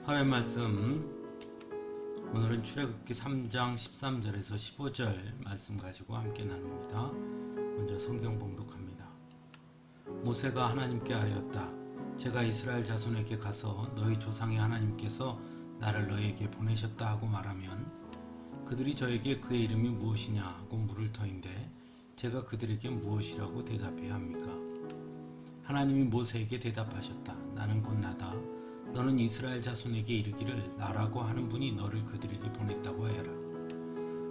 하나님 말씀, 오늘은 출애굽기 3장 13절에서 15절 말씀 가지고 함께 나눕니다. 먼저 성경 봉독합니다. 모세가 하나님께 아뢰었다. 제가 이스라엘 자손에게 가서 너희 조상의 하나님께서 나를 너희에게 보내셨다 하고 말하면 그들이 저에게 그의 이름이 무엇이냐 하고 물을 터인데 제가 그들에게 무엇이라고 대답해야 합니까? 하나님이 모세에게 대답하셨다. 나는 곧 나다. 너는 이스라엘 자손에게 이르기를 나라고 하는 분이 너를 그들에게 보냈다고 하여라.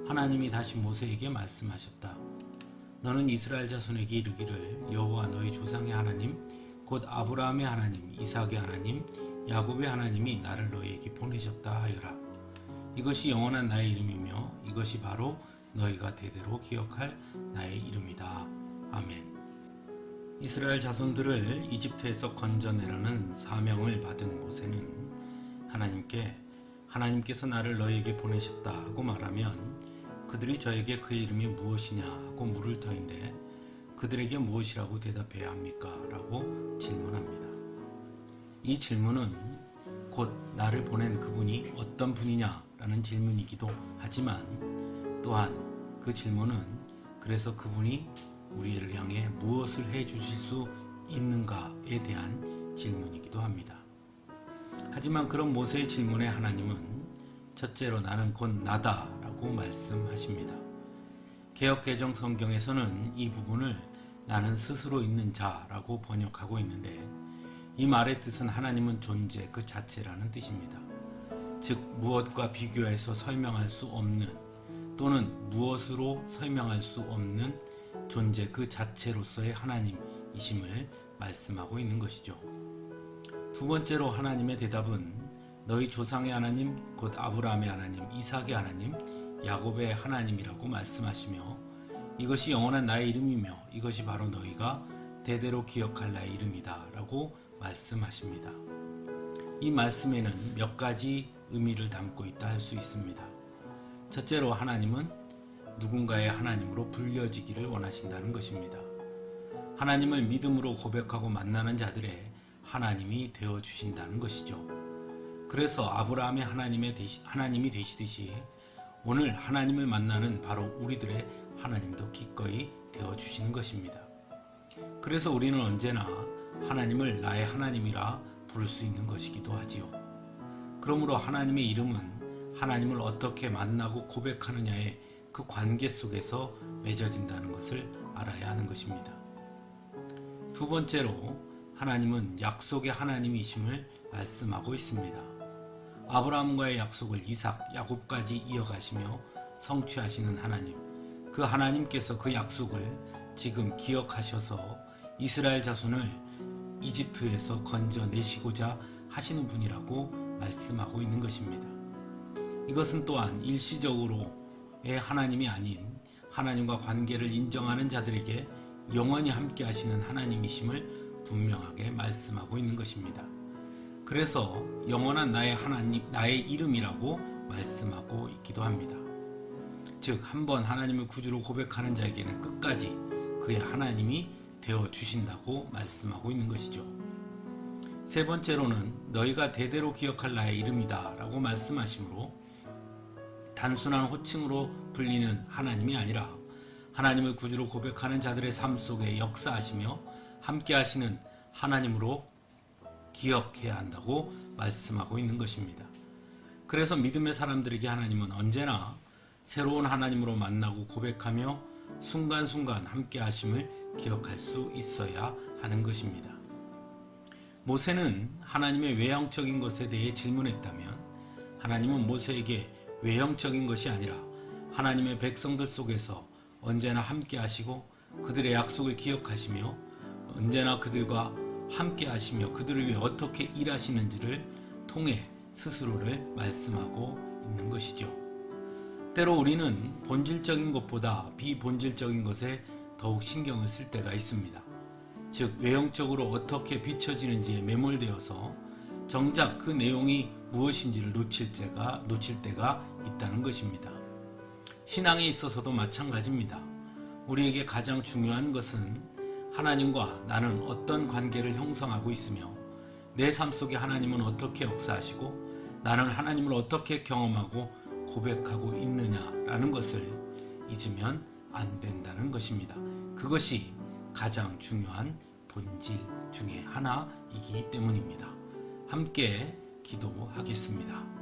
하나님이 다시 모세에게 말씀하셨다. 너는 이스라엘 자손에게 이르기를 여호와 너희 조상의 하나님 곧 아브라함의 하나님, 이삭의 하나님, 야곱의 하나님이 나를 너희에게 보내셨다 하여라. 이것이 영원한 나의 이름이며 이것이 바로 너희가 대대로 기억할 나의 이름이다. 아멘. 이스라엘 자손들을 이집트에서 건져내라는 사명을 받은 모세는 하나님께서 나를 너희에게 보내셨다 하고 말하면 그들이 저에게 그의 이름이 무엇이냐 하고 물을 터인데 그들에게 무엇이라고 대답해야 합니까? 라고 질문합니다. 이 질문은 곧 나를 보낸 그분이 어떤 분이냐 라는 질문이기도 하지만 또한 그 질문은 그래서 그분이 우리를 향해 무엇을 해 주실 수 있는가에 대한 질문이기도 합니다. 하지만 그런 모세의 질문에 하나님은 첫째로 나는 곧 나다 라고 말씀하십니다. 개역개정 성경에서는 이 부분을 나는 스스로 있는 자라고 번역하고 있는데 이 말의 뜻은 하나님은 존재 그 자체라는 뜻입니다. 즉 무엇과 비교해서 설명할 수 없는 또는 무엇으로 설명할 수 없는 존재 그 자체로서의 하나님이심을 말씀하고 있는 것이죠. 두 번째로 하나님의 대답은 너희 조상의 하나님 곧 아브라함의 하나님, 이삭의 하나님, 야곱의 하나님이라고 말씀하시며 이것이 영원한 나의 이름이며 이것이 바로 너희가 대대로 기억할 나의 이름이다 라고 말씀하십니다. 이 말씀에는 몇 가지 의미를 담고 있다 할 수 있습니다. 첫째로 하나님은 누군가의 하나님으로 불려지기를 원하신다는 것입니다. 하나님을 믿음으로 고백하고 만나는 자들의 하나님이 되어주신다는 것이죠. 그래서 아브라함의 하나님이 되시듯이 오늘 하나님을 만나는 바로 우리들의 하나님도 기꺼이 되어주시는 것입니다. 그래서 우리는 언제나 하나님을 나의 하나님이라 부를 수 있는 것이기도 하지요. 그러므로 하나님의 이름은 하나님을 어떻게 만나고 고백하느냐의 그 관계 속에서 맺어진다는 것을 알아야 하는 것입니다. 두 번째로 하나님은 약속의 하나님이심을 말씀하고 있습니다. 아브라함과의 약속을 이삭, 야곱까지 이어가시며 성취하시는 하나님, 그 하나님께서 그 약속을 지금 기억하셔서 이스라엘 자손을 이집트에서 건져내시고자 하시는 분이라고 말씀하고 있는 것입니다. 이것은 또한 일시적으로의 하나님이 아닌 하나님과 관계를 인정하는 자들에게 영원히 함께 하시는 하나님이심을 분명하게 말씀하고 있는 것입니다. 그래서 영원한 나의 하나님, 나의 이름이라고 말씀하고 있기도 합니다. 즉, 한번 하나님을 구주로 고백하는 자에게는 끝까지 그의 하나님이 되어 주신다고 말씀하고 있는 것이죠. 세 번째로는 너희가 대대로 기억할 나의 이름이다 라고 말씀하시므로 단순한 호칭으로 불리는 하나님이 아니라 하나님을 구주로 고백하는 자들의 삶 속에 역사하시며 함께 하시는 하나님으로 기억해야 한다고 말씀하고 있는 것입니다. 그래서 믿음의 사람들에게 하나님은 언제나 새로운 하나님으로 만나고 고백하며 순간순간 함께 하심을 기억할 수 있어야 하는 것입니다. 모세는 하나님의 외형적인 것에 대해 질문했다면 하나님은 모세에게 외형적인 것이 아니라 하나님의 백성들 속에서 언제나 함께 하시고 그들의 약속을 기억하시며 언제나 그들과 함께 하시며 그들을 위해 어떻게 일하시는지를 통해 스스로를 말씀하고 있는 것이죠. 때로 우리는 본질적인 것보다 비본질적인 것에 더욱 신경을 쓸 때가 있습니다. 즉 외형적으로 어떻게 비춰지는지에 매몰되어서 정작 그 내용이 무엇인지를 놓칠 때가 있다는 것입니다. 신앙에 있어서도 마찬가지입니다. 우리에게 가장 중요한 것은 하나님과 나는 어떤 관계를 형성하고 있으며 내 삶 속에 하나님은 어떻게 역사하시고 나는 하나님을 어떻게 경험하고 고백하고 있느냐라는 것을 잊으면 안 된다는 것입니다. 그것이 가장 중요한 본질 중에 하나이기 때문입니다. 함께 기도하겠습니다.